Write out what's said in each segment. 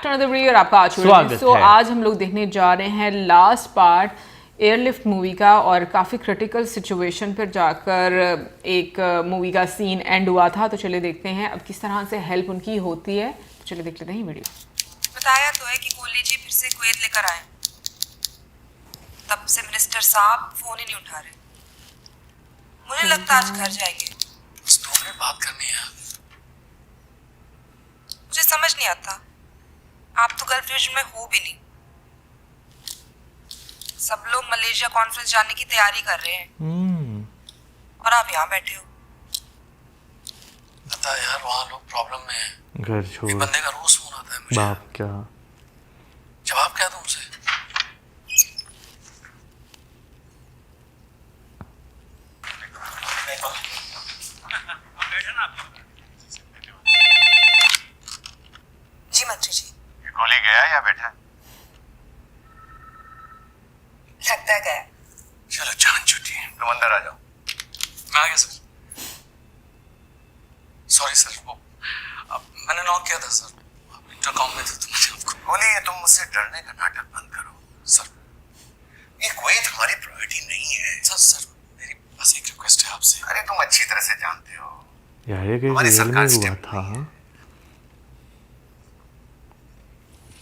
To another video और आपका आज स्वागत है। आज हम लोग देखने जा रहे हैं लास्ट पार्ट एयरलिफ्ट मूवी का और काफ़ी क्रिटिकल सिचुएशन पर जाकर एक मूवी का सीन एंड हुआ था। तो चलिए देखते हैं अब किस तरह से हेल्प उनकी होती है। तो चलिए देख लेते हैं वीडियो। बताया तो है कि कोहली जी फिर से कुवैत लेकर आए, तब से मिनिस्टर साहब फोन ही नहीं उठा रहे। मुझे लगता आज घर जाएंगे। बस 2 मिनट बात करनी है। मुझे समझ नहीं आता, आप तो गल्फ रीजन में हो भी नहीं। सब लोग मलेशिया कॉन्फ्रेंस जाने की तैयारी कर रहे हैं और आप यहाँ बैठे हो। पता है यार, वहाँ लोग प्रॉब्लम में हैं। घर छोड़ एक बंदे का रोज फोन आता है मुझे। बाप क्या जवाब क्या दूं उसे? जी मंत्री जी। कोहली गया या बैठा है? लगता है गया। चलो जान छुट्टी है। तुम अंदर आ जाओ। मैं आ गया सर। सॉरी सर, वो मैंने नॉक किया था सर, इंटरकॉम में था तो मैंने आपको। कोहली, ये तुम मुझसे डरने का नाटक बंद करो। सर ये कुवैत हमारी प्रायोरिटी नहीं है। सर मेरी बस एक रिक्वेस्ट है आपसे। अरे तुम अच्छी तरह से जानते हो यार ये हमारी रियल में सरकार हुआ स्टेप था।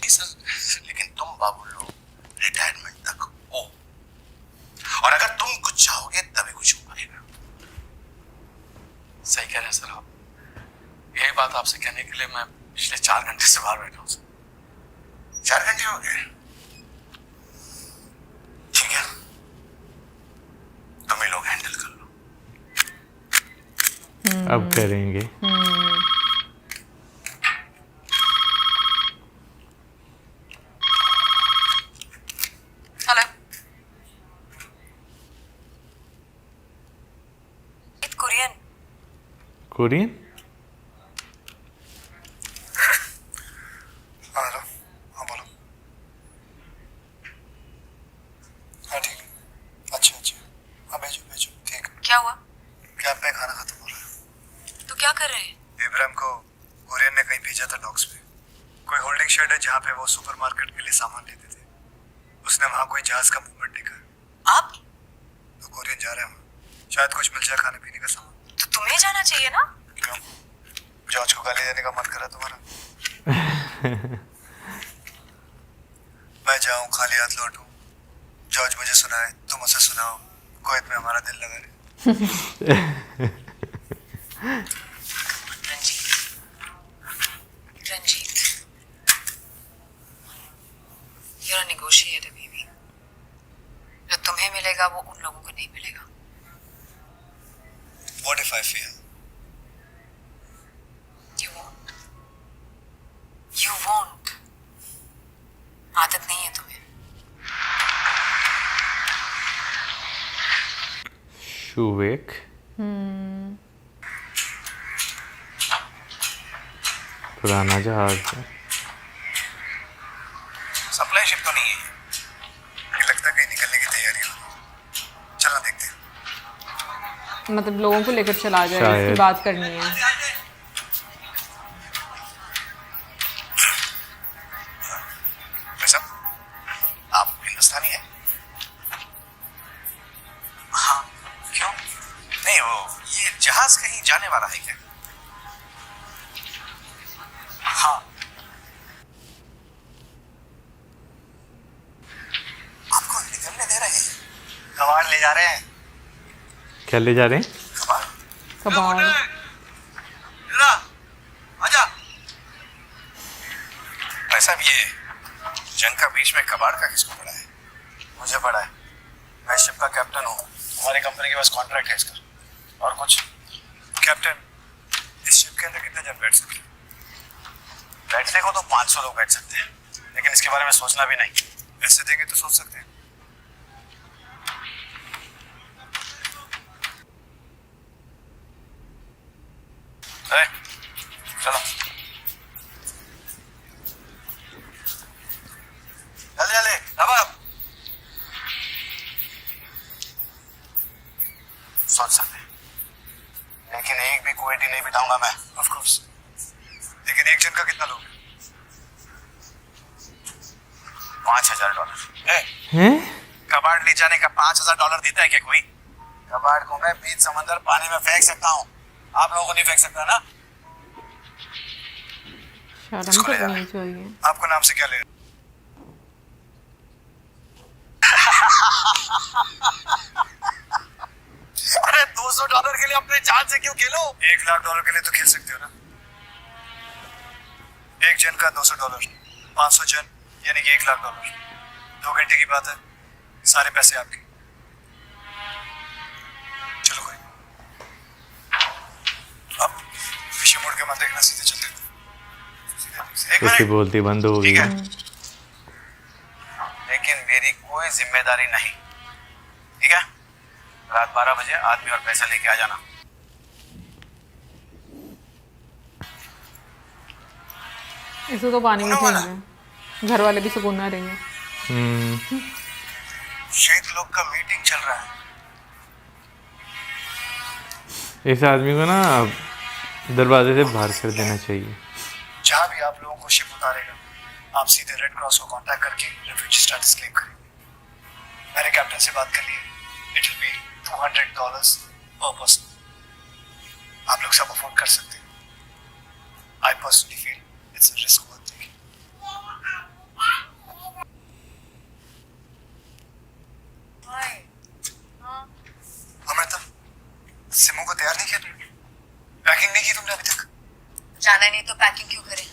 सर, लेकिन तुम बाबू लोग रिटायरमेंट तक हो, और अगर तुम कुछ चाहोगे तभी कुछ हो पाएगा। सही कह रहे हैं सर आप। यही बात आपसे कहने के लिए मैं पिछले 4 घंटे से बाहर बैठा हूँ सर। 4 घंटे हो गए? ठीक है, तुम ही लोग हैंडल कर लो। अब करेंगे। Hello, it's Korean. Korean hello, हाँ बोलो। हाँ ठीक है, अच्छा हाँ भेजो भेजो। ठीक है, क्या हुआ? कैंप में खाना खत्म हो रहा है। तो क्या कर रहे हैं? इब्राहिम को कुरियन ने कहीं भेजा था डॉक्स पे। कोई होल्डिंग शेड है जहाँ पे वो सुपरमार्केट के लिए सामान लेते थे। उसने वहाँ कोई जहाज का मूवमेंट देखा। आप? तो कुरियन जा रहे हैं वहाँ, शायद कुछ मिल जाए खाने पीने का सामान। तो तुम्हें जाना चाहिए ना। क्यों, जॉर्ज को गाली देने का मन करा तुम्हारा? मैं जाऊँ खाली हाथ लौटूं, जॉर्ज मुझे सुनाए, तुम उसे सुनाओ, कुवैत में हमारा दिल लगा रहे। Ranjit, you're a negotiator, baby. जो तुम्हें मिलेगा वो उन लोगों को नहीं मिलेगा। What if I fail? You won't. You won't. आदत नहीं है तुम्हें। शुवेक पुराना जहाज है। सप्लाई शिप तो नहीं है ये, लगता है कहीं निकलने की तैयारी हो। चलो देखते हैं। मतलब लोगों को लेकर चला जाए, शायद। इसकी बात करनी है। भाई साहब, आप हिंदुस्तानी हैं? हाँ, क्यों? नहीं, वो ये जहाज कहीं जाने वाला है क्या? हाँ। आपको निकलने दे रहे हैं? कबाड़ ले जा रहे हैं। क्या ले जा रहे हैं? कबाड़? कबाड़। आजा। भाई साहब, ये जंग का बीच में कबाड़ का किसको पड़ा है? मुझे पड़ा है। मैं शिप का कैप्टन हूँ, हमारी कंपनी के पास कॉन्ट्रैक्ट है इसका। और कुछ? कैप्टन, इस शिप के अंदर कितने जन बैठ सकते हैं? बैठने को तो 500 लोग बैठ सकते हैं, लेकिन इसके बारे में सोचना भी नहीं। पैसे देंगे तो सोच सकते हैं। चलो जल्दी अब सोच सकते हैं, लेकिन एक भी कुवैती नहीं बिठाऊंगा मैं। ऑफ कोर्स, लेकिन एक जन का कितना लोगे? $5,000। हैं? कबाड़ ले जाने का $5,000 देता है क्या कोई? कबाड़ को मैं बीच समंदर पानी में फेंक सकता हूँ, आप लोगों को नहीं फेंक सकता ना। शर्म इसको तो ले जा। नहीं चाहिए। आपको नाम से क्या ले? अरे $200 के लिए अपने जान से क्यों खेलो? $1,00,000 के लिए तो खेल सकते हो ना। एक जन का $200, 500 जन यानी कि $1,00,000। 2 घंटे की बात है, सारे पैसे आपके। चलो कोई, अब पीछे मुड़ के मत देखना, सीधे चलते। एक कुछ ही मिनट, बोलती बंद हो ठीक गई। है, लेकिन मेरी कोई जिम्मेदारी नहीं, ठीक है? रात 12 बजे आदमी और पैसा लेके आ जाना। इसे तो पानी में होने वाला। खेल घर वाले भी सुकून ना रहेंगे। शहीद लोग का मीटिंग चल रहा है। इस आदमी को ना दरवाजे से बाहर कर देना चाहिए। जहां भी आप लोगों को शिप उतारेगा, आप सीधे रेड क्रॉस को कांटेक्ट करके रेफ्यूजी स्टेटस क्लेम करेंगे। मैंने कैप्टन से बात कर ली है, इट विल बी $200 पर पर्सन। आप लोग सब अफोर्ड कर सकते हैं। I personally feel it's a risk worth taking. Amrita, सिमो को तैयार नहीं किया तुमने? पैकिंग नहीं की तुमने अभी तक? जाना नहीं तो पैकिंग क्यों करें?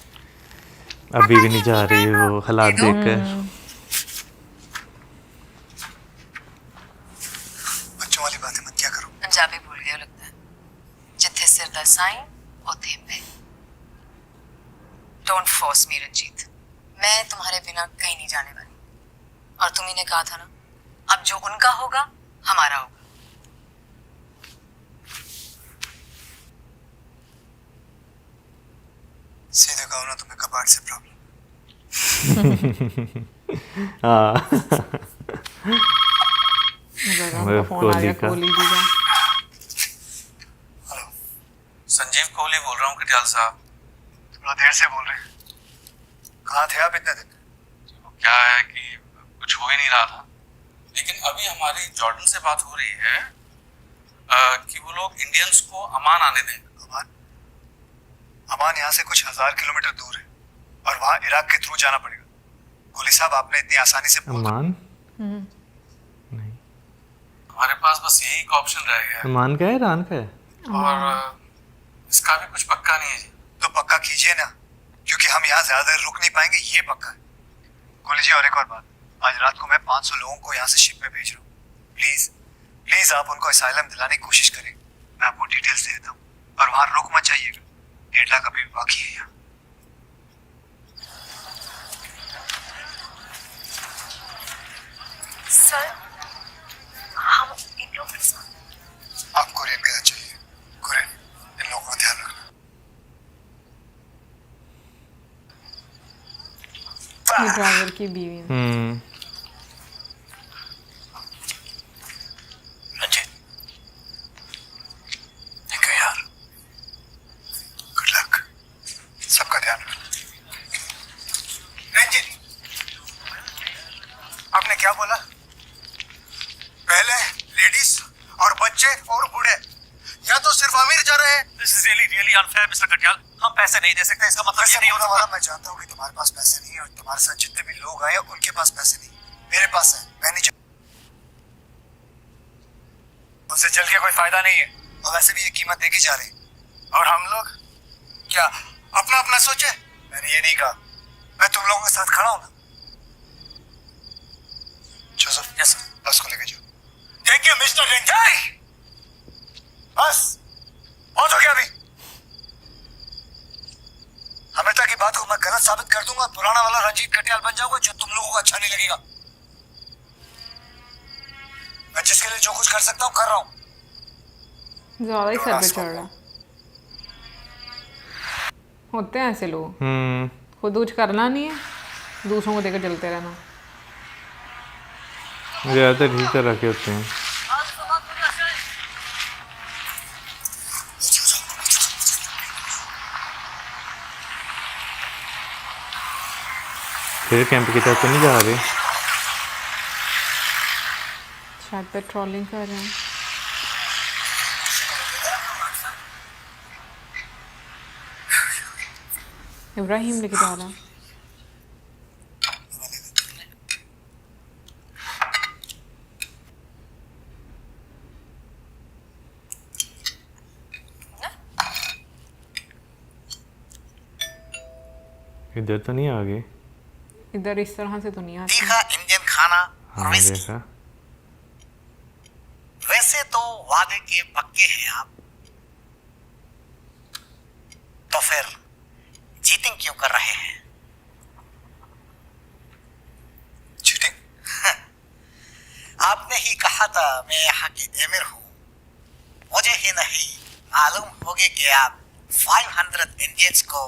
अभी भी नहीं जा रही वो हालात देखकर। बच्चों वाली बातें मत क्या करो। पंजाबी भूल गए लगता है। जिथे सिर दा साईं उथे मैं। डोंट फोर्स मी रंजीत, मैं तुम्हारे बिना कहीं नहीं जाने वाली। और तुम्ही ने कहा था ना, अब जो उनका होगा हमारा होगा। सीधे कहो ना, तुम्हें कबाड़ से प्रॉब्लम। हाँ जरा फोन आ गया कोहली जी का। हेलो, संजीव कोहली बोल रहा हूँ कटियाल साहब। थोड़ा देर से बोल रहे हैं। कहाँ थे आप इतने दिन? क्या है कि कुछ हो ही नहीं रहा था, लेकिन अभी हमारी जॉर्डन से बात हो रही है कि वो लोग इंडियंस को अमान आने देंगे। अमान? अमान यहाँ से कुछ 1000 किलोमीटर दूर है और वहाँ इराक के थ्रू जाना पड़ेगा। कोहली साहब, आपने इतनी आसानी से अमान हमारे पास बस यही एक ऑप्शन रह गया है, अमान का है ईरान का है। और इसका भी कुछ पक्का नहीं है जी। तो पक्का कीजिए ना, क्योंकि हम यहाँ ज्यादा देर रुक नहीं पाएंगे, ये पक्का है। कोहली जी, और एक और बात, आज रात को मैं 500 लोगों को यहाँ से शिप में भेज रहा हूँ। प्लीज प्लीज आप उनको असाइलम दिलाने की कोशिश करें। मैं आपको डिटेल्स दे देता हूँ, और वहाँ रुक मत जाइएगा। 1.5 लाख अभी भी बाकी है यहाँ। सर, हम इन लोगों के साथ। आप कोरियन कहना चाहिए। कोरियन, इन लोगों का ध्यान रखना। ये ड्राइवर की बीवी है। रंजीत, ठीक है यार, गुड लक, सबका ध्यान रखना। रंजीत, आपने क्या बोला? पहले लेडीज और बच्चे और बूढ़े, या तो सिर्फ अमीर जा रहे हैं। This is really unfair, Mr. Katiyal. हम पैसे नहीं दे सकते, इसका मतलब ये नहीं होता। वाला मैं जानता हूँ कि तुम्हारे पास पैसे नहीं है, और तुम्हारे साथ जितने भी लोग आए उनके पास पैसे नहीं। मेरे पास है, मैं नहीं उनसे चल के कोई फायदा नहीं है, और वैसे भी ये कीमत देके जा रहे हैं। और हम लोग क्या अपना अपना सोचे? मैंने ये नहीं कहा, मैं तुम लोगों के साथ खड़ा हूं ना। Joseph, Yes, sir. बस को लेके जाओ। Thank you mister Ranjit. बस बहुत हो गया अभी। अमृता की बात को मैं गलत साबित कर दूंगा, पुराना वाला रंजीत कटियाल बन जाऊंगा, जो तुम लोगों को अच्छा नहीं लगेगा। मैं जिसके लिए जो कुछ कर सकता हूँ कर रहा हूँ। ज्यादा ही सर पे चढ़ रहा। होते हैं ऐसे लोग, खुद कुछ करना नहीं है, दूसरों को देकर चलते रहना। ज़्यादातर इसी तरह के होते हैं। फिर कैंप की तरफ तो नहीं जा रहे? शायद पेट्रोलिंग कर रहे हैं। इब्राहिम लेके जा रहा है। इधर तो नहीं आ गए? इधर इस तरह से तो नहीं आती। तीखा इंडियन खाना और हाँ विस्की। देखा। वैसे तो वादे के पक्के हैं आप, तो फिर चीटिंग क्यों कर रहे हैं? चीटिंग? आपने ही कहा था मैं यहाँ के एमिर हूँ। मुझे ही नहीं मालूम होगी कि आप 500 इंडियंस को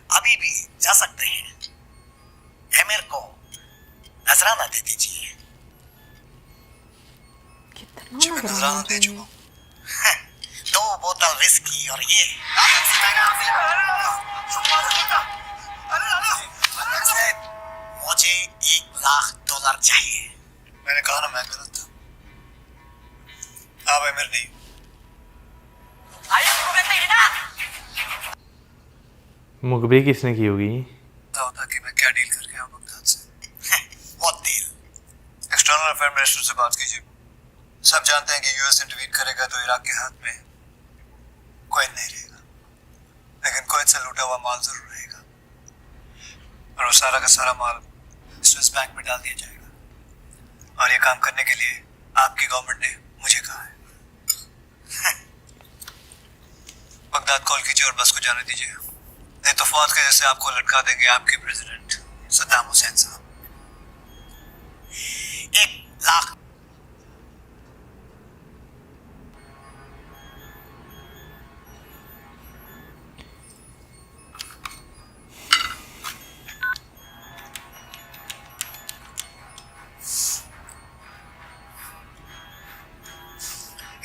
अभी भी जा सकते हैं। एमिर को नजराना दे दीजिए। कितना जी मैं नजराना दे चुका हूँ। 2 बोतल विस्की और ये मुझे $1,00,000 चाहिए। मैंने कहा ना मैं गलत था। आप एमिर नहीं। मुखबिरी किसने की होगी? पता होता कि मैं क्या डील करके आऊँ बगदाद से। वो डील एक्सटर्नल अफेयर मिनिस्टर से बात कीजिए। सब जानते हैं कि यूएस इंटरवीन करेगा तो इराक के हाथ में कुवैत नहीं रहेगा, लेकिन कुवैत से लूटा हुआ माल जरूर रहेगा और वो सारा का सारा माल स्विस बैंक में डाल दिया जाएगा। और ये काम करने के लिए आपकी गवर्नमेंट ने मुझे कहा है। बगदाद कॉल कीजिए और बस को जाने दीजिए, नहीं तो फौज के जैसे आपको लटका देंगे आपके प्रेसिडेंट सद्दाम हुसैन साहब। 1,00,000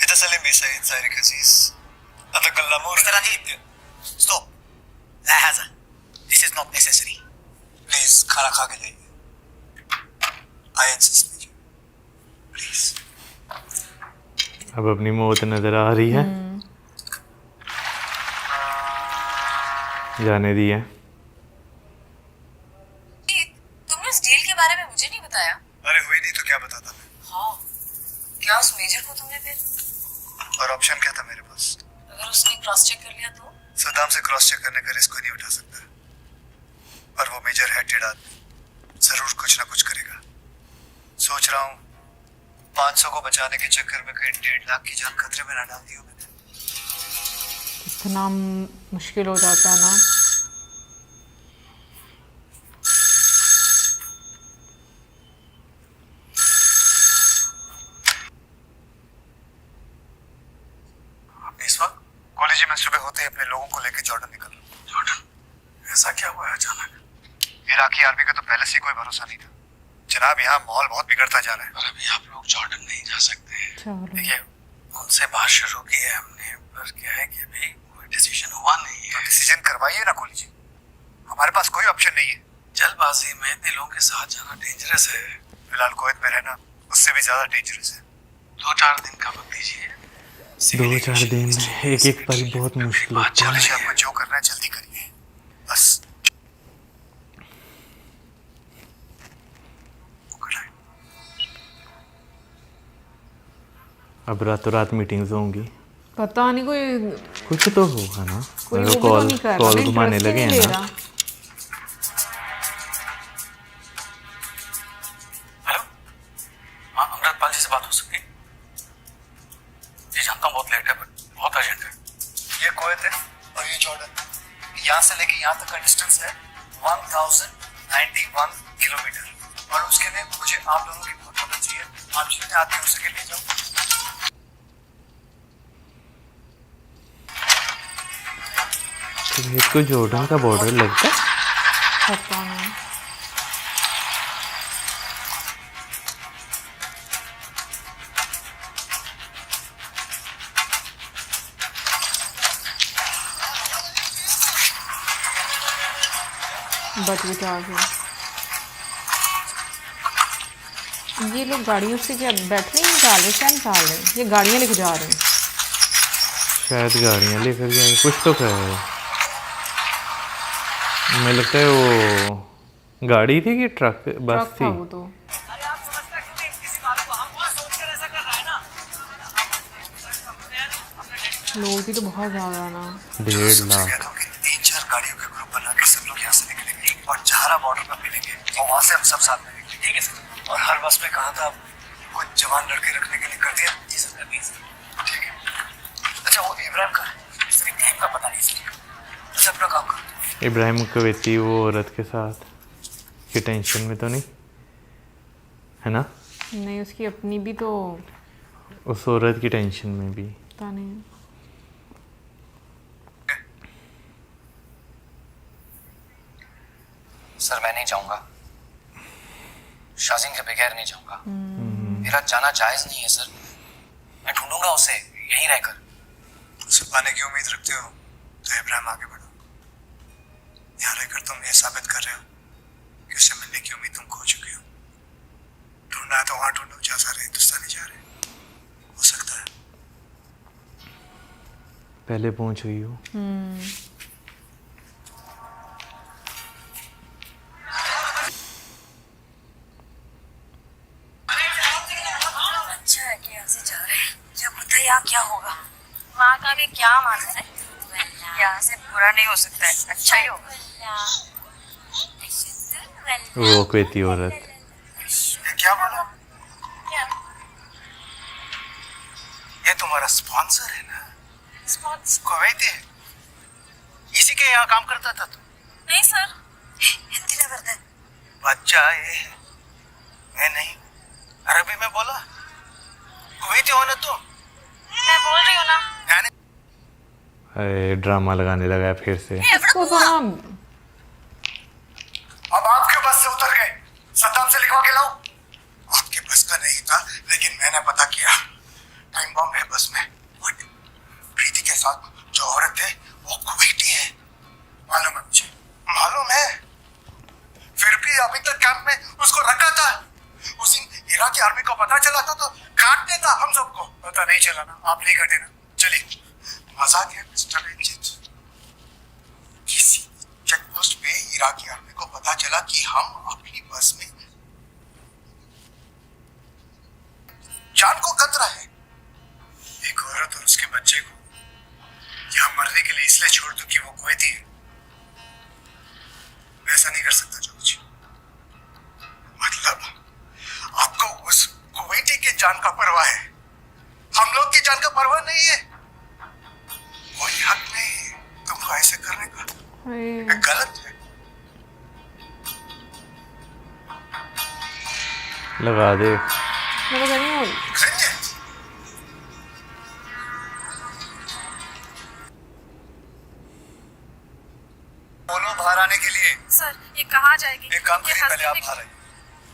इतसलिम बी सईद सारिक अजीज अतकल्लमू स्टॉप। ला हाज़ा, this is not necessary. Please खाना खा के जाइए। I insist please. अब अपनी मौत नजर आ रही है। जाने दी है। तुमने उस डील के बारे में मुझे नहीं बताया। अरे हुई नहीं तो क्या बताता मैं। हाँ, क्या उस मेजर को तुमने फिर? और ऑप्शन क्या था मेरे पास? अगर उसने क्रॉस चेक कर लिया तो? सद्दाम से क्रॉस चेक करने का रिस्क कोई नहीं उठा सकता, पर वो मेजर हेडेड आदमी जरूर कुछ ना कुछ करेगा। सोच रहा हूँ 500 को बचाने के चक्कर में कहीं 1.5 लाख की जान खतरे में ना डाल दी हो मैंने। इतना मुश्किल हो जाता है ना। इस वक्त कॉलेज में सुबह होते ही अपने लोगों को लेकर जॉर्डन निकल रहा हूं। जॉर्डन? ऐसा क्या हुआ है अचानक? इराकी आर्मी का तो पहले से कोई भरोसा नहीं था जनाब। यहाँ माहौल बहुत बिगड़ता जा रहा है। पर अभी आप लोग जॉर्डन नहीं जा सकते। चलो देखिए, उनसे बात शुरू की है हमने, पर क्या है कि अभी कोई डिसीजन हुआ नहीं तो है। डिसीजन करवाइए ना कॉलेज। हमारे पास कोई ऑप्शन नहीं है। जल्दबाजी में दिलों के साथ जाना डेंजरस है। फिलहाल कुवैत में रहना उससे भी ज्यादा डेंजरस है। 2-4 दिन का वक्त दीजिए। 2-4 दिन एक एक पल बहुत मुश्किल बात होता चल है। रही है। आपको जो करना है जल्दी करिए बस। अब रातों रात मीटिंग्स होंगी। पता नहीं, कोई कुछ तो होगा ना। कोई अगर वो भी तो कॉल नहीं कर रहा कॉल ना, घुमाने इंटरेस्ट ही लगे नहीं हैं ले ना। रहा। हेलो, हाँ अमृतपाल जी से बात हो सकती है? जी जानता हूँ बहुत लेट है, पर बहुत अर्जेंट है। ये कुवैत है और ये जॉर्डन। यहाँ से लेके यहाँ तक का डिस्टेंस है 1091 किलोमीटर। और उसके लिए मुझे आप दोनों की बहुत मदद चाहिए। आप जितने आदमी हो सके ले जाओ। कुवैत को जॉर्डन का बॉर्डर लगता है। पता नहीं। बच बचा के। ये लोग गाड़ियों से क्या बैठने ही निकाल रहे, क्या निकाल रहे हैं? ये गाड़ियाँ लेके जा रहे हैं। शायद गाड़ियाँ लेकर जाए, कुछ तो कर रहे हैं। मुझे लगता है वो गाड़ी थी कि ट्रक बस ट्रक था थी। वो तो। लोग भी तो बहुत ज़्यादा ना। 1.5 लाख। 3-4 गाड़ियों का ग्रुप बना के सब लोग यहाँ से निकलेंगे और जहारा बॉर्डर पर मिलेंगे और वहाँ से हम सब साथ मिलेंगे, ठीक है सर? और हर बस में कहा था कुछ जवान लड़के रखने के लिए, कर दिया? जी सर, ठीक है। अच्छा वो इब्राहिम का है, सर इब्राहिम का पता नहीं सर, बस अपना काम करो। इब्राहिम कवेती वो औरत के साथ की टेंशन में तो नहीं है ना? नहीं, उसकी अपनी भी तो उस औरत की टेंशन में भी। पता नहीं। सर मैं नहीं जाऊंगा, शाजीन के बगैर नहीं जाऊंगा। मेरा जाना जायज नहीं है सर, मैं ढूंढूंगा उसे यहीं रहकर। उसे पाने की उम्मीद रखते हो तो इब्राहिम आगे बढ़ो। यहाँ रहकर तुम ये साबित कर रहे हो कि उससे मिलने की उम्मीद तुम खो चुके हो। ढूंढना है तो वहां ढूंढो जहाँ सारे हिंदुस्तानी जा रहे हैं, हो सकता है। पहले पहुंच गई हो। अच्छा है कि यहाँ से जा रहे हैं, क्या पता यहाँ क्या होगा। वहाँ का भी क्या मालूम है, यहाँ से बुरा नहीं हो सकता है, अच्छा ही होगा। वो कवेती औरत। ये क्या बोला? ये तुम्हारा स्पॉन्सर है ना? कुवैती है, इसी के यहाँ काम करता था तुम? नहीं सर, हिंदी में करते हैं। बच्चा ये है, मैं नहीं। अरबी में बोला, कुवैती हो ना तुम? मैं बोल रही हूँ ना। यानी अरे ड्रामा लगाने लगा है फिर से। इसको तो ना अब आपके बस से उतर गए, सद्दाम से लिखवा के लाओ। आपके बस का नहीं था, लेकिन मैंने पता किया, टाइम बम है बस में। What? प्रीति के साथ जो औरत है वो कुवैती है, मालूम है मुझे, मालूम है। फिर भी अभी तक कैंप में उसको रखा था। उस दिन इराकी आर्मी को पता चला था तो काट देता हम सबको। पता नहीं चला ना, आप नहीं कटे ना। चलिए, मजाक है मिस्टर रंजीत। किसी चेक पोस्ट पे इराकी आर्मी को पता चला कि हम अपनी बस में जान को खतरा है। एक औरत और उसके बच्चे को यहाँ मरने के लिए इसलिए छोड़ दूं कि वो कुवैती है। मैं ऐसा नहीं कर सकता जॉर्ज। मतलब आपको उस कुवैती के जान का परवाह है, हम लोग की जान का परवाह नहीं है। कोई हक नहीं है तुमको ऐसे करने का, अरे, गलत है। लगा दे। मैं तो कह रही हूँ रंजीत, बोलो बाहर आने के लिए। सर ये कहाँ जाएगी? एक काम ये करिए, पहले आप हस्बैंड- बाहर आइए,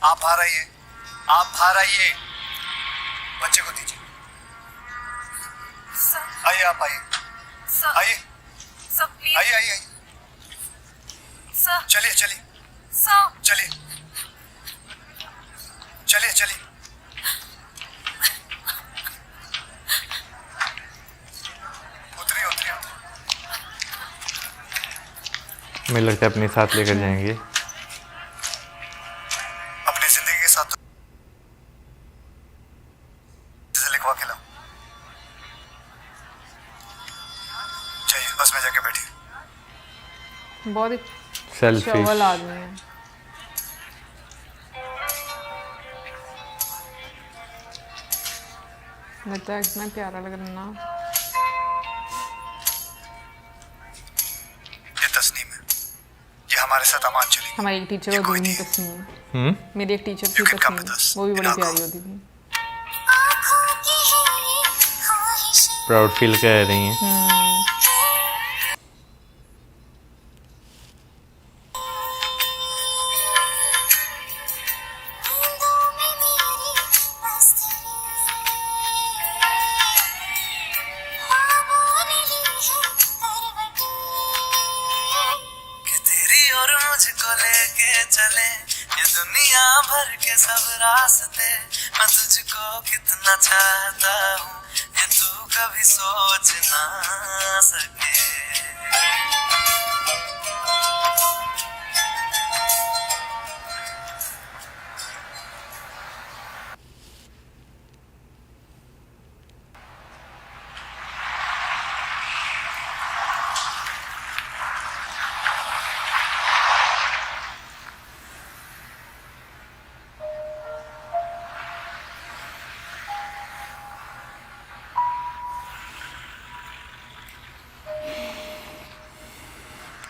आप बाहर आइए, आप बाहर आइए। बच्चे को दीजिए, सर, आइए, आप आइए, सर, आइए, सर प्लीज, आइए, आइए, आइए। सर, चलिए चलिए सर, चलिए चलिए चलिए। उतरिए उतरिए उतरिए। मुझे लगता है अपने साथ लेकर जाएंगे। अपनी जिंदगी के साथ इसे लिखवा के लाओ। चाहिए बस में जाके बैठिए। बहुत ही सेल्फी। चवल आदमी है। लगता है इतना प्यारा लग रहा है ना। ये तस्नीम है, ये हमारे साथ अमान चलेगी। हमारी एक टीचर ये होती कोई थी नहीं। तस्नीम, मेरी एक टीचर थी You can come with Tasneem, us. वो भी बड़ी बिना प्यारी कहो। होती थी। प्राउड फील कर रही हैं। कि तेरी और मुझको लेके चले ये दुनिया भर के सब रास्ते, मैं तुझको कितना चाहता हूँ ये तू कभी सोच ना सके।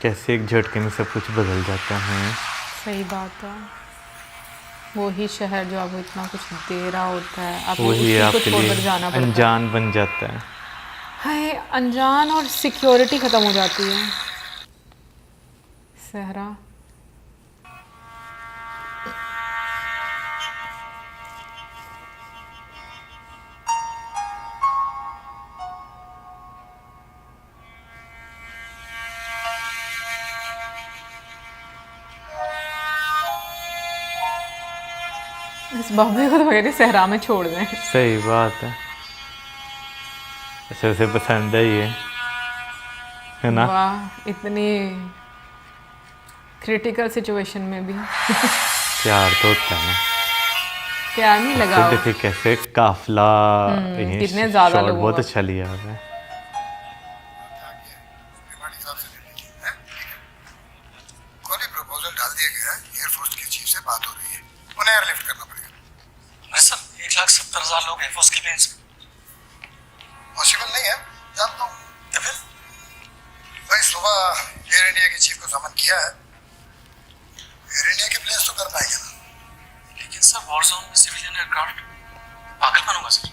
कैसे एक झटके में सब कुछ बदल जाता है। सही बात है। वही शहर जो आपको इतना कुछ दे रहा होता है, आपको वही उसी को आपके छोड़कर लिए जाना पड़ता है। अनजान बन जाता है। हाय, अनजान और सिक्योरिटी ख़त्म हो जाती है। सहरा इस बाबे को तो मेरे सहरा में छोड़ दें। सही बात है। ऐसे उसे पसंद है ये, है ना। वाह, इतनी क्रिटिकल सिचुएशन में भी प्यार तो होता है ना। प्यार नहीं लगा। तो देखिए कैसे काफला ये कितने ज़्यादा शॉट लोगों बहुत का। अच्छा लिया है। कोई प्रपोजल डाल दिया गया है, एयरफोर्स के चीफ से बात हो रही है, उन्हें एयरलिफ्ट करना पड़ेगा। नहीं सर, 1,70,000 लोग एयरफोर्स के प्लेन पॉसिबल नहीं है, जानता हूँ। तो फिर भाई सुबह एयर इंडिया के चीफ को समन किया है, एयर इंडिया के प्लेन तो कर पाएगा ना। लेकिन सर वॉर जोन में सिविलियन एयरक्राफ्ट पागल बनूंगा सर।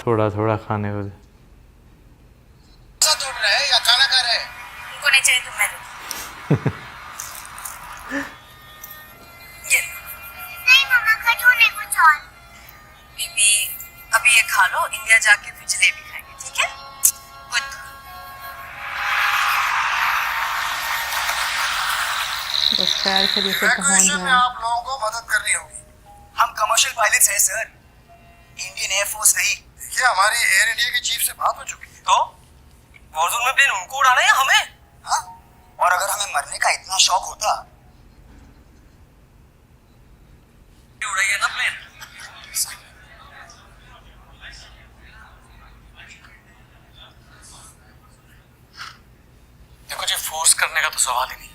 थोड़ा थोड़ा खाने को दौड़ रहे हैं या खाना खा रहे हैं? उनको नहीं चाहिए तो मैं दूँ। ये नहीं मम्मा, खजूर नहीं, कुछ और। बीबी अभी ये खा लो, इंडिया जाके फिर जलेबी खाएंगे, ठीक है? गुड। बस पैर से जैसे पहुंच इवैक्यूएशन में जाए। आप लोगों को मदद करनी होगी। हम कमर्शियल पायलट्स हैं सर, इंडियन एयरफोर्स नहीं। देखिए हमारी एयर इंडिया के चीफ से बात हो चुकी है। तो वॉर जोन में प्लेन उनको उड़ाना है या हमें? हाँ, और अगर हमें मरने का इतना शौक होता उड़ाइए ना प्लेन। देखो जी, फोर्स करने का तो सवाल ही नहीं,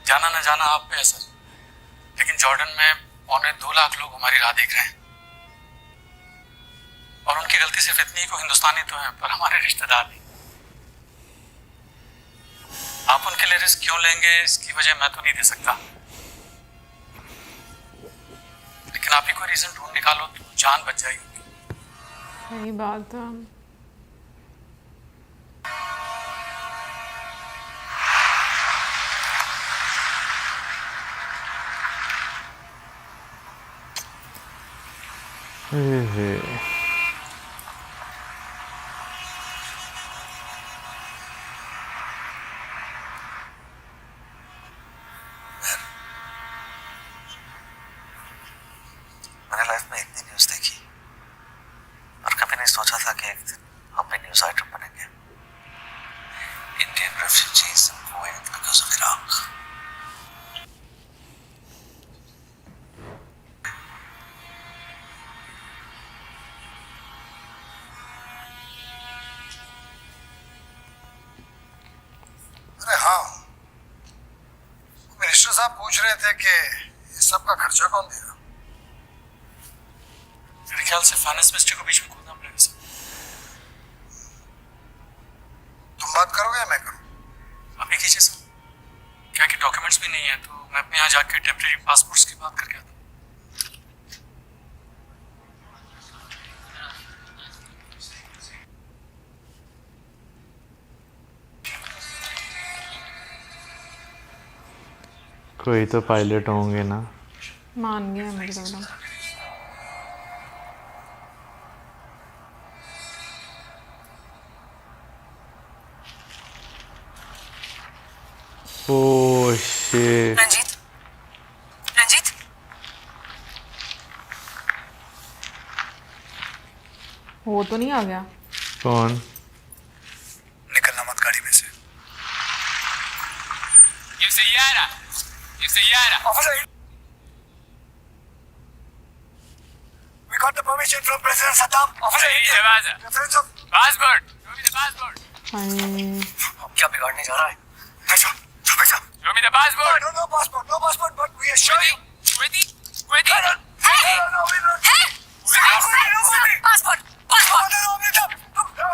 जाना न जाना आप पे है सर। लेकिन जॉर्डन में 2.25 लाख लोग हमारी राह देख रहे हैं, और उनकी गलती सिर्फ इतनी को हिंदुस्तानी तो हैं पर हमारे रिश्तेदार नहीं। आप उनके लिए रिस्क क्यों लेंगे, इसकी वजह मैं तो नहीं दे सकता, लेकिन आप ही कोई रीजन ढूंढ निकालो तो जान बच जाएगी। सही बात है। मैंने लाइफ में इतनी न्यूज़ देखी और कभी नहीं सोचा था कि एक दिन हम भी न्यूज़ आइटम बनेंगे। Indian refugees going because of Iraq. अरे हाँ, मिनिस्टर साहब पूछ रहे थे कि इस सब का खर्चा कौन देगा। मेरे ख्याल से फाइनेंस मिनिस्टर को बीच में खोलना पड़ेगा सर। तुम बात करोगे या मैं करूं? आप ही कीजिए सर। क्या कि डॉक्यूमेंट्स भी नहीं है, तो मैं अपने यहाँ जाके टेम्परेरी पासपोर्ट्स की बात करके आता हूँ। कोई तो पायलट होंगे ना। मान गया मेरे एकदम। Oh shit. रंजीत, रंजीत, वो तो नहीं आ गया? कौन? निकलना मत गाड़ी में से। Officer, we got the permission from President Saddam. Officer, reference of हाय, क्या बिगाड़ने जा रहा है? भाई साहब, no passport, no passport, but we are showing. No, we don't. Passport, passport. No, we don't. No.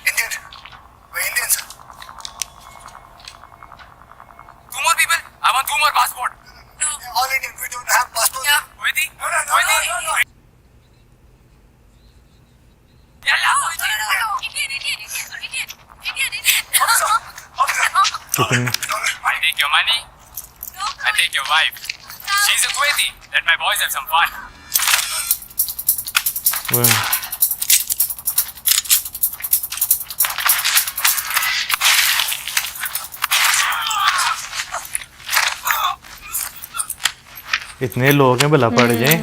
Indian, we're Indian, sir. 2 more people. I want 2 more passport. All Indian, we don't have passport. Yeah. No. कितनी? I take your money, I take your wife. She's a Kuwaiti. Let my boys have some fun. वो इतने लोग हैं, भला पड़ जाए।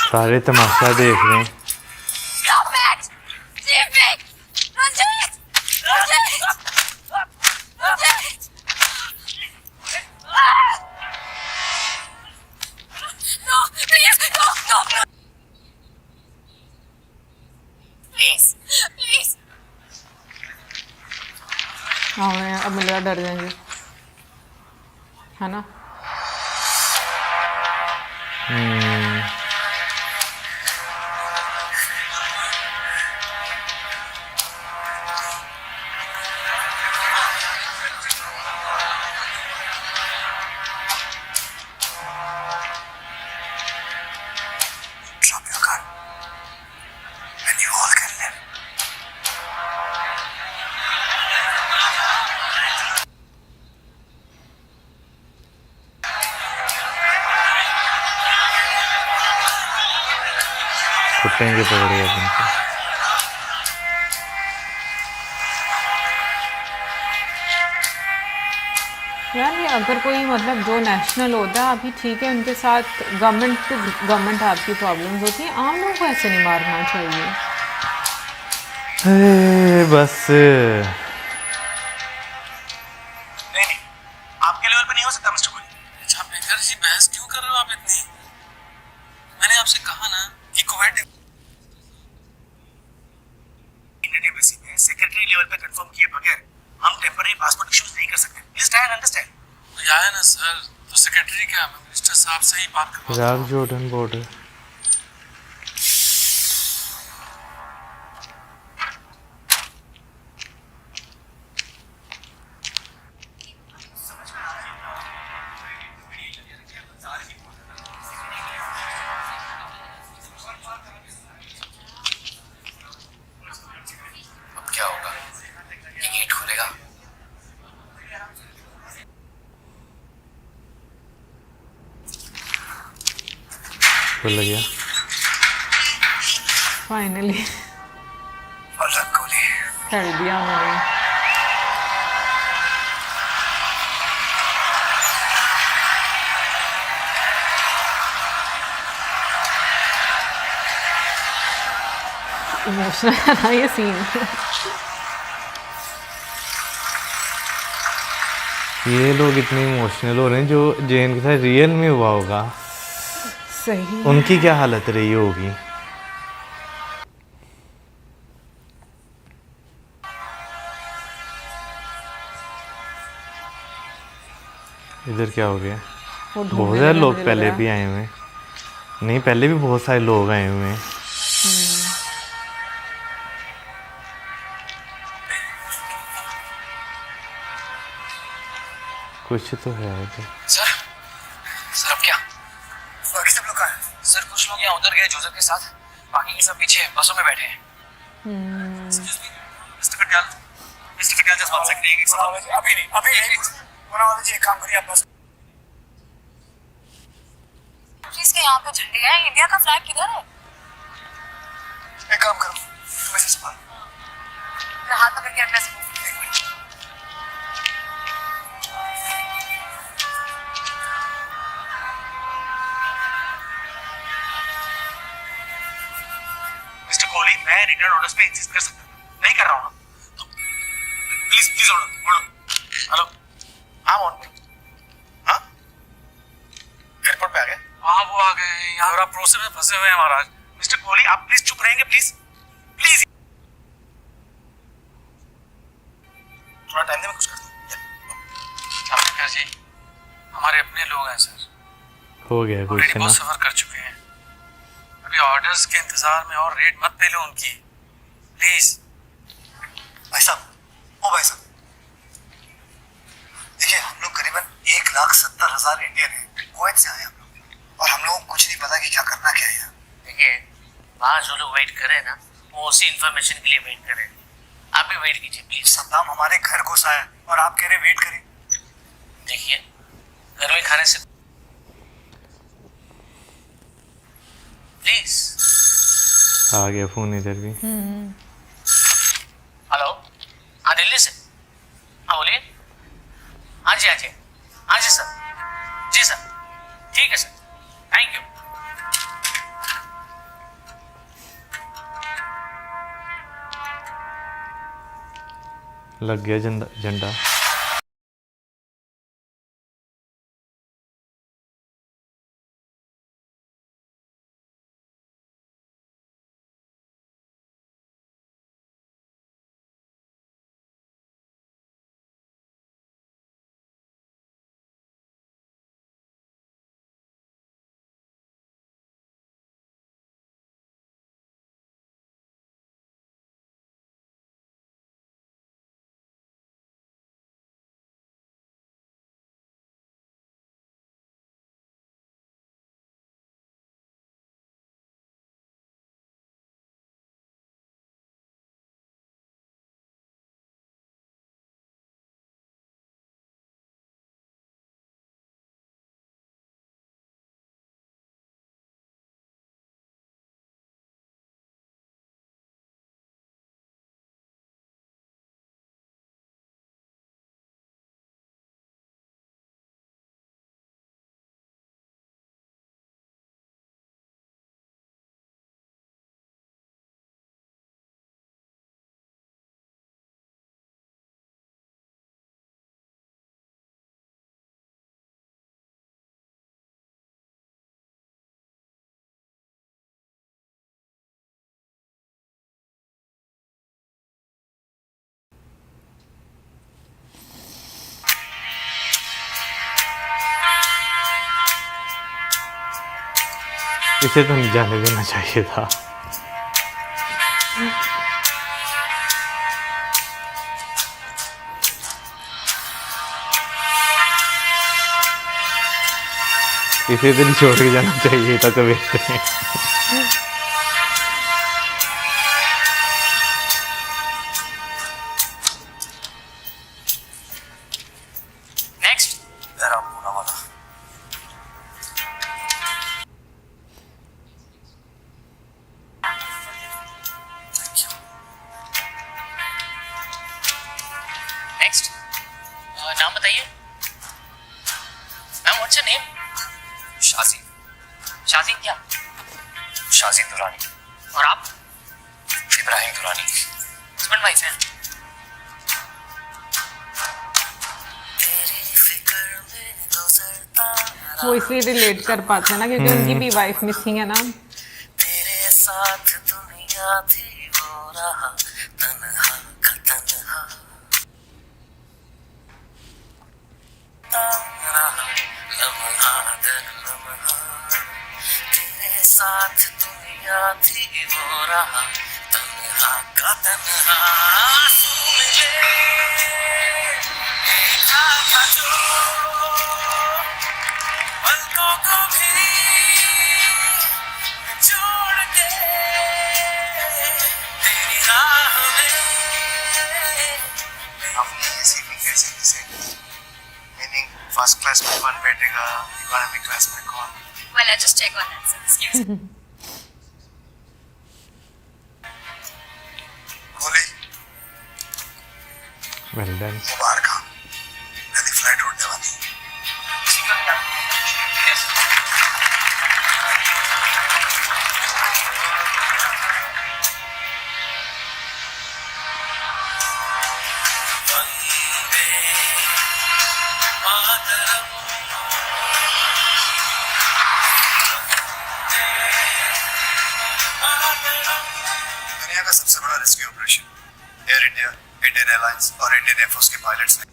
सारे तमाशा देख रहे हैं। Stop it! Leave me! Ranjit! Ranjit! Ranjit! No, please, no. Please, please. हाँ मैं अब मिलेगा, डर जाएंगे, है ना? Drop your gun, and you all can live. कुटेंगे पकड़े उनको। यार ये अगर कोई मतलब जो नेशनल होता है अभी ठीक है, उनके साथ गवर्नमेंट टू गवर्नमेंट आपकी प्रॉब्लम्स होती हैं, आम लोगों को ऐसे नहीं मारना चाहिए। बस नहीं, आपके लेवल पे नहीं हो सकता मिस्टर कोहली। अच्छा बेकर जी, बहस क्यों कर रहे हो आप इतनी? मैंने आपसे कहा ना कि कुवैत इंडियन एम्बेसी में सेक्रेटरी लेवल पे कंफर्म किए बगैर हम टेम्पररी पासपोर्ट इश्यूज नहीं कर सकते। Please try and understand. तो यह है ना सर, तो सेक्रेटरी क्या, मैं मिनिस्टर साहब से ही बात करवा। Iraq Jordan border. अब क्या होगा? ये गेट खुलेगा। खुल गया फाइनली, विराट कोहली, कर दिया मैंने। इमोशनल है ना ये सीन। ये लोग इतने इमोशनल हो रहे हैं, जो जैन के साथ रियल में हुआ होगा सही उनकी क्या हालत रही होगी। इधर क्या हो गया? वो ढूंढने बहुत सारे में लोग मुझे पहले लग रहा भी आए हुए हैं। नहीं, पहले भी बहुत सारे लोग आए हुए हैं। कुछ तो है क्या? सर अब क्या? बाकी सब लोग कहाँ हैं? सर कुछ लोग यहाँ उधर गए जोसेफ के साथ, बाकी के सब पीछे बसों में बैठे हैं। Mister Katiyal just 1 second. अभी नहीं वाले जी, एक काम करिए आप बस। इसके यहाँ पे झंडे हैं, इंडिया का फ्लैग किधर है? एक काम करो, तुम इसे संभाल। मैं हाथ पकड़ के अंदर से मिस्टर कोहली, मैं रिटर्न ऑर्डर्स पे इंसिस्ट कर सकता नहीं कर रहा हूँ ना, तो प्लीज ऑर्डर। हेलो, हाँ ऑन में। हाँ एयरपोर्ट पे आ गए? हाँ वो आ गए हैं यहाँ, और आप प्रोसेस में फंसे हुए हैं महाराज। मिस्टर कोहली आप प्लीज चुप रहेंगे, प्लीज प्लीज। थोड़ा टाइम दे, मैं कुछ करता हूँ। क्या जी, हमारे अपने लोग हैं सर, हो गया कुछ ऑलरेडी ना। बहुत सफर कर चुके हैं। अभी ऑर्डर्स के इंतजार में और रेट मत ले लो उनकी, प्लीज। भाई साहब, ओ भाई साहब, देखिए हम लोग करीबन 1,70,000 इंडियन हैं, कुवैत से आए हम लोग, और हम लोगों को कुछ नहीं पता कि क्या करना क्या है यहाँ। देखिए बाहर जो लोग वेट कर रहे हैं ना, वो उसी इन्फॉर्मेशन के लिए वेट कर रहे हैं। आप भी वेट कीजिए प्लीज। सद्दाम हमारे घर घुस आया और आप कह रहे वेट करें। देखिए घर में खाने से प्लीज। आ गया फोन इधर भी। हेलो, हाँ दिल्ली से, हाँ बोलिए। हाँ जी सर, जी सर, ठीक है सर, थैंक यू। लग गया झंडा। इसे तो नहीं जाने देना चाहिए था। इसे तो नहीं छोड़ के जाना चाहिए था कभी। नेक्स्ट तेरा पूरा वाला। नेक्स्ट नाम बताइए मैम, व्हाट्स योर नेम? शाजीन क्या? शाजीन दुरानी। और आप? इब्राहिम दुरानी। हस्बैंड वाइफ हैं? वो इसलिए रिलेट कर पाते हैं ना क्योंकि उनकी भी वाइफ मिसिंग है ना। तेरे साथ दुनिया थी वो रहा तन्हा का तन्हा, लम्हा दर लम्हा, तेरे साथ दुनिया थी वो रहा तन्हा का तन्हा। आंसू मिले, देखा था जो फर्स्ट क्लास में कौन बैठेगा, इकोनॉमी क्लास में कौन? Well, I'll just check on that, sir. Excuse me. गोली वेल डन। बाहर का पहली फ्लाइट उड़ने वाली। Yes. दुनिया का सबसे बड़ा rescue operation air India, Indian airlines और इंडियन एयरफोर्स के पायलट्स ने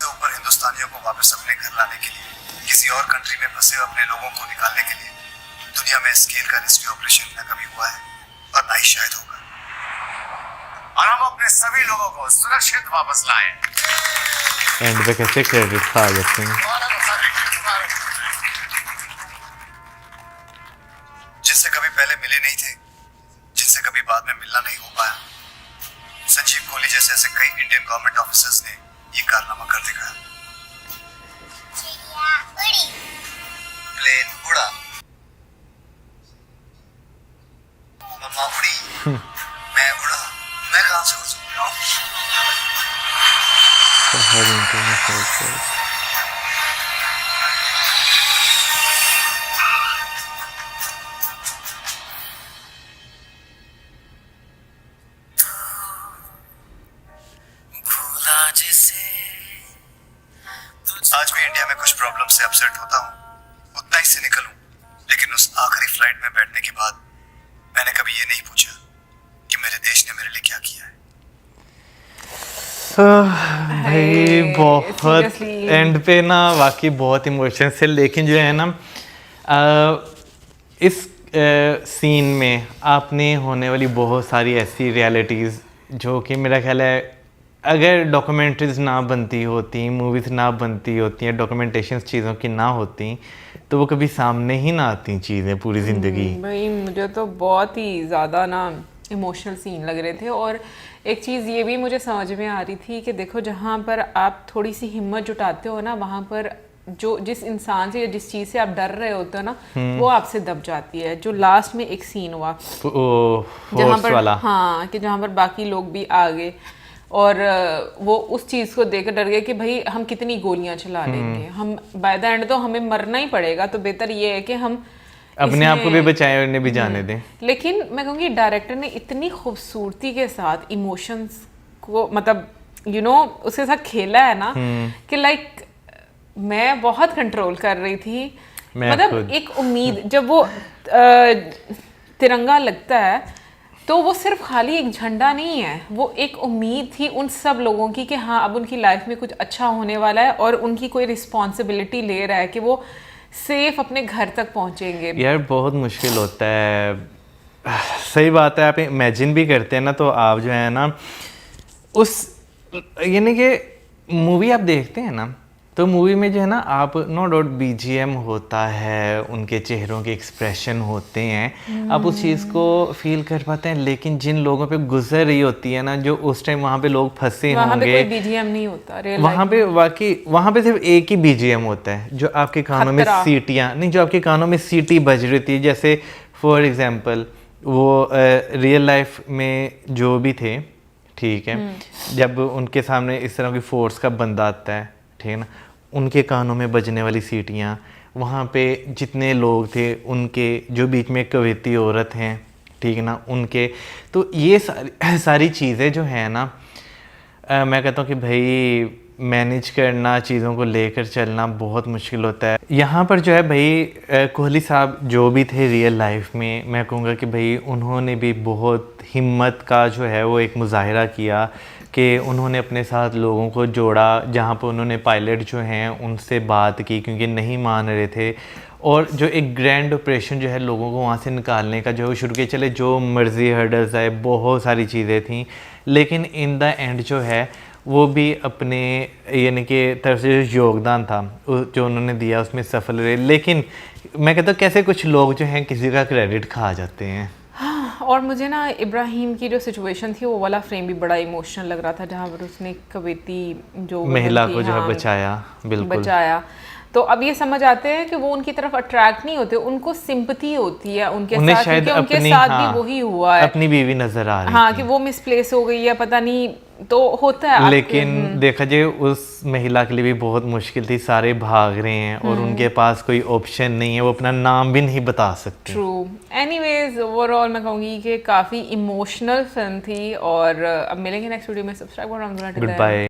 ऊपर हिंदुस्तानियों को वापस अपने घर लाने के लिए, किसी और कंट्री में फंसे अपने लोगों को निकालने के लिए दुनिया में स्केल का रेस्क्यू ऑपरेशन न कभी हुआ है और न ही शायद होगा। और हम अपने सभी लोगों को सुरक्षित वापस लाए। एंड पे कैसे क्रेडिट्स आ जाते हैं। जिनसे कभी पहले मिले नहीं थे, जिनसे कभी बाद में मिलना नहीं हो पाया, संजीव कोहली जैसे ऐसे कई इंडियन गवर्नमेंट ऑफिसर्स ने ये कारनामा कर दिखाया। चिड़िया उड़ी, प्लेन उड़ा, मम्मा उड़ी, मैं उड़ा, मैं कहां से उड़ सकता हूं? हर इंटरनेशनल आज भी इंडिया में कुछ प्रॉब्लम से अपसेट होता हूँ, उतना ही सिनिकल हूँ, लेकिन उस आखिरी फ्लाइट में बैठने के बाद मैंने कभी ये नहीं पूछा कि मेरे देश ने मेरे लिए क्या किया है। भाई बहुत seriously। एंड पे ना वाकई बहुत इमोशंस थे, लेकिन जो है ना इस सीन में आपने होने वाली बहुत सारी ऐसी रियलिटीज़ जो कि मेरा ख्याल है अगर डॉक्यूमेंट्रीज ना बनती होती, मूवीज़ ना बनती होती हैं, डॉक्यूमेंटेशन चीज़ों की ना होती तो वो कभी सामने ही ना आती चीज़ें पूरी ज़िंदगी। भाई मुझे तो बहुत ही ज़्यादा ना इमोशनल सीन लग रहे थे। और एक चीज़ ये भी मुझे समझ में आ रही थी कि देखो जहाँ पर आप थोड़ी सी हिम्मत जुटाते हो ना, वहाँ पर जो जिस इंसान से या जिस चीज़ से आप डर रहे होते हो ना वो आपसे दब जाती है। जो लास्ट में एक सीन हुआ जहाँ पर वाला। हाँ कि जहाँ पर बाकी लोग भी आ गए और वो उस चीज़ को देकर डर गए कि भाई हम कितनी गोलियां चला लेंगे, हम बाय द एंड तो हमें मरना ही पड़ेगा, तो बेहतर ये है कि हम अपने आप को भी बचाए और उन्हें भी जाने दें। लेकिन मैं कहूँगी डायरेक्टर ने इतनी खूबसूरती के साथ इमोशंस को मतलब उसके साथ खेला है ना कि लाइक मैं बहुत कंट्रोल कर रही थी। मतलब एक उम्मीद जब वो तिरंगा लगता है तो वो सिर्फ खाली एक झंडा नहीं है, वो एक उम्मीद थी उन सब लोगों की कि हाँ अब उनकी लाइफ में कुछ अच्छा होने वाला है और उनकी कोई रिस्पॉन्सिबिलिटी ले रहा है कि वो सेफ अपने घर तक पहुंचेंगे। यार बहुत मुश्किल होता है, सही बात है। आप इमेजिन भी करते हैं ना तो आप जो है ना उस यानी कि मूवी आप देखते हैं ना तो मूवी में जो है ना आप नो डाउट बीजीएम होता है, उनके चेहरों के एक्सप्रेशन होते हैं, आप उस चीज़ को फील कर पाते हैं। लेकिन जिन लोगों पे गुजर रही होती है ना, जो उस टाइम वहाँ पे लोग फंसे वहाँ होंगे, पे कोई बीजीएम नहीं होता वहाँ पे वाकई वहाँ पे सिर्फ एक ही बीजीएम होता है जो आपके कानों में सीटियाँ नहीं, जो आपके कानों में सीटी बज रही थी। जैसे फॉर एग्जांपल वो रियल लाइफ में जो भी थे, ठीक है, जब उनके सामने इस तरह की फोर्स का बंदा आता है, ठीक है ना, उनके कानों में बजने वाली सीटियाँ, वहाँ पे जितने लोग थे उनके, जो बीच में कवैती औरत हैं, ठीक है ना, उनके, तो ये सारी चीज़ें जो हैं ना मैं कहता हूँ कि भाई मैनेज करना, चीज़ों को लेकर चलना बहुत मुश्किल होता है। यहाँ पर जो है भाई कोहली साहब जो भी थे रियल लाइफ में, मैं कहूँगा कि भाई उन्होंने भी बहुत हिम्मत का जो है वो एक मुजाहिरा किया कि उन्होंने अपने साथ लोगों को जोड़ा। जहाँ पर उन्होंने पायलट जो हैं उनसे बात की क्योंकि नहीं मान रहे थे, और जो एक ग्रैंड ऑपरेशन जो है लोगों को वहाँ से निकालने का जो शुरू किया। चले जो मर्जी हर्डल्स आए, बहुत सारी चीज़ें थी, लेकिन इन द एंड जो है वो भी अपने यानी कि तरफ से जो योगदान था जो उन्होंने दिया उसमें सफल रहे। लेकिन मैं कहता हूँ कैसे कुछ लोग जो हैं किसी का क्रेडिट खा जाते हैं। और मुझे ना इब्राहिम की जो सिचुएशन थी वो वाला फ्रेम भी बड़ा इमोशनल लग रहा था, जहाँ पर उसने कवैती जो महिला थी, को जो है हाँ, बचाया, बिल्कुल बचाया। तो अब ये समझ आते हैं कि वो उनकी तरफ अट्रैक्ट नहीं होते, उनको सिंपैथी होती है उनके उन्हें साथ, शायद क्योंकि उनके अपनी, साथ हाँ, भी वही हुआ है, अपनी बीवी नजर आ रही हाँ, थी। कि वो मिसप्लेस हो गई है, पता नहीं, तो होता है। लेकिन देखा जाए उस महिला के लिए भी बहुत मुश्किल थी, सारे भाग रहे हैं और उनके पास कोई ऑप्शन नहीं है, वो अपना नाम भी नहीं बता सकते। ट्रू। एनीवेज ओवरऑल मैं कहूँगी कि काफ़ी इमोशनल फिल्म थी। और अब मिलेंगे नेक्स्ट वीडियो में। Subscribe good bye.